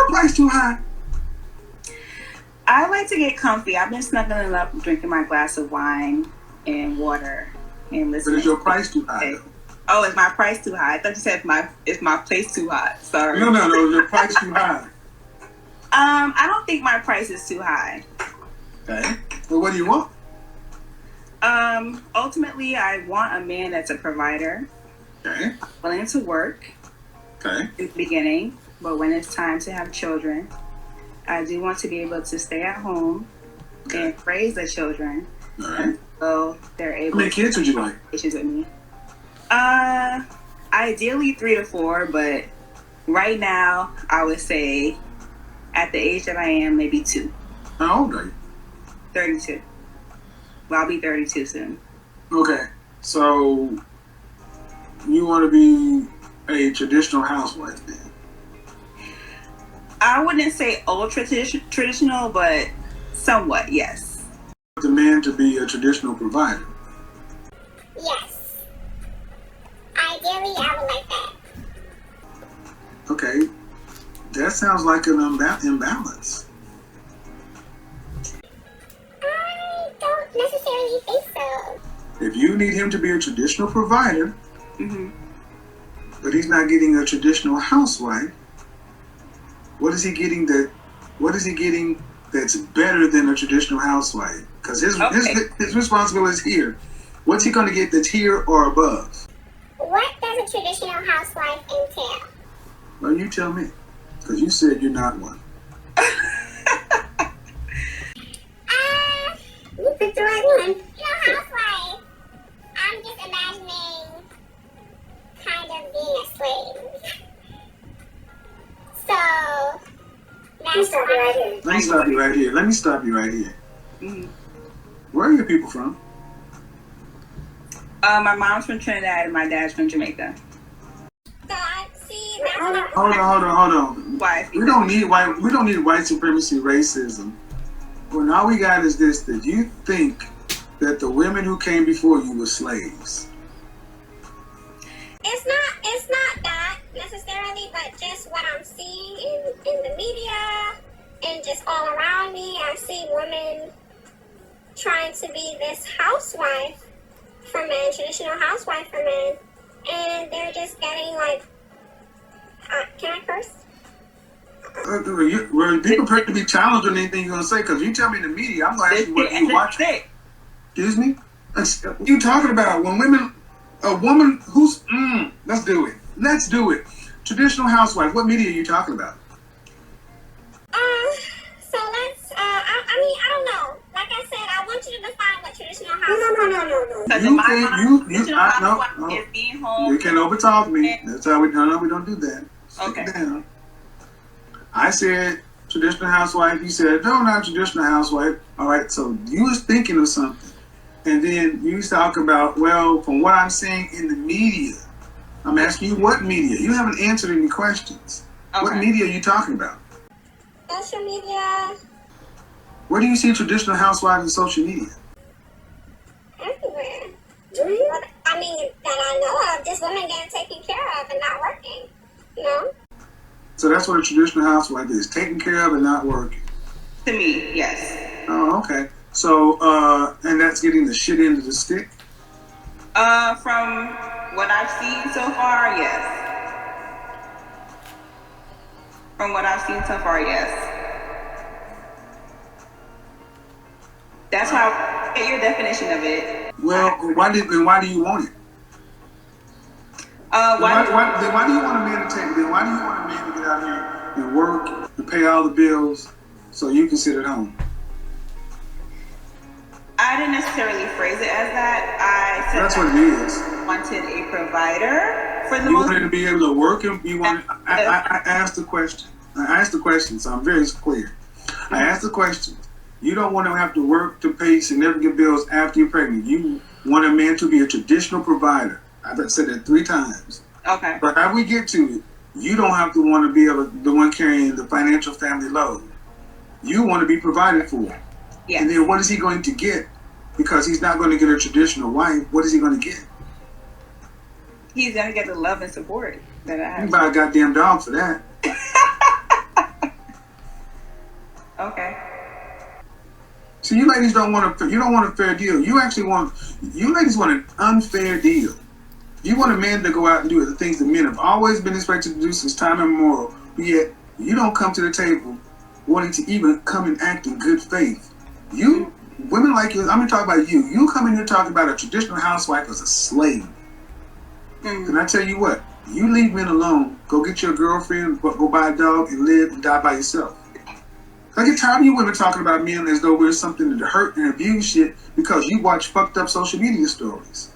your price too high? I like to get comfy. I've been snuggling up, drinking my glass of wine and water and listening. But is your price too high? Though? Oh, is my price too high? I thought you said is my place too hot. Sorry. No, your price too high. I don't think my price is too high. Okay. Well, what do you want? Ultimately, I want a man that's a provider. Okay. Willing to work. Okay. In the beginning, but when it's time to have children, I do want to be able to stay at home and raise the children. All right. So they're able. How many kids would you like? Issues with me. Ideally 3 to 4, but right now I would say, at the age that I am, maybe 2. How old are you? 32. Well, I'll be 32 soon. Okay, so you want to be a traditional housewife then? I wouldn't say ultra traditional, but somewhat, yes. The man to be a traditional provider? Yes. Ideally, I would like that. Okay, that sounds like an imbalance. I don't necessarily think so. If you need him to be a traditional provider, but he's not getting a traditional housewife, what is he getting that's better than a traditional housewife? Because his responsibility is here. What's he going to get that's here or above? What does a traditional housewife entail? Well, you tell me, because you said you're not one. You picked the right one. Housewife. I'm just imagining kind of being a slave. So, that's right here. Let me stop you right here. Where are your people from? My mom's from Trinidad and my dad's from Jamaica. Hold on. Why? We don't need white supremacy racism. When all we got is this, that you think that the women who came before you were slaves. It's not that necessarily, but just what I'm seeing in the media and just all around me. I see women trying to be this housewife for men, traditional housewife for men, and they're just getting like, can I curse? Be prepared to be challenged on anything you're going to say, because you tell me in the media, I'm going to ask you what you watch. Excuse me? You talking about a woman who's, let's do it. Traditional housewife, what media are you talking about? So let's, I don't know. Like I said, I want you to define what traditional housewife. No. Is being home. You can overtalk me. That's how we don't do that. Stick it down. I said traditional housewife. You said, no, not traditional housewife. All right, so you was thinking of something. And then you talk about, well, from what I'm seeing in the media, I'm asking you what media. You haven't answered any questions. Okay. What media are you talking about? Social media. Where do you see traditional housewives in social media? Everywhere. I mean, that I know of, just women getting taken care of and not working. You know? So that's what a traditional housewife is, taken care of and not working. To me, yes. Oh, okay. So, and that's getting the shit end of the stick? From what I've seen so far, yes. That's how I get your definition of it. Well, why do you want it? Why do you want a man to get out here and work and pay all the bills so you can sit at home? I didn't necessarily phrase it as that. I said that's what it is. Wanted a provider for the you most. wanted to be able to work, and you wanted. I asked the question. So I'm very clear. I asked the question. You don't want to have to work to pay significant bills after you're pregnant. You want a man to be a traditional provider. I've said that 3 times. Okay. But how we get to it, you don't have to want to be the one carrying the financial family load. You want to be provided for. Yes. And then what is he going to get? Because he's not going to get a traditional wife. What is he going to get? He's going to get the love and support that I have. You buy a goddamn dog for that. Okay. See, you ladies don't want a fair deal. You ladies want an unfair deal. You want a man to go out and do the things that men have always been expected to do since time immemorial, but yet you don't come to the table wanting to even come and act in good faith. You, women like you, I'm going to talk about you. You come in here talking about a traditional housewife as a slave. Can I tell you what? You leave men alone. Go get your girlfriend, go buy a dog, and live and die by yourself. I get tired of you women talking about men as though we're something to hurt and abuse shit because you watch fucked up social media stories.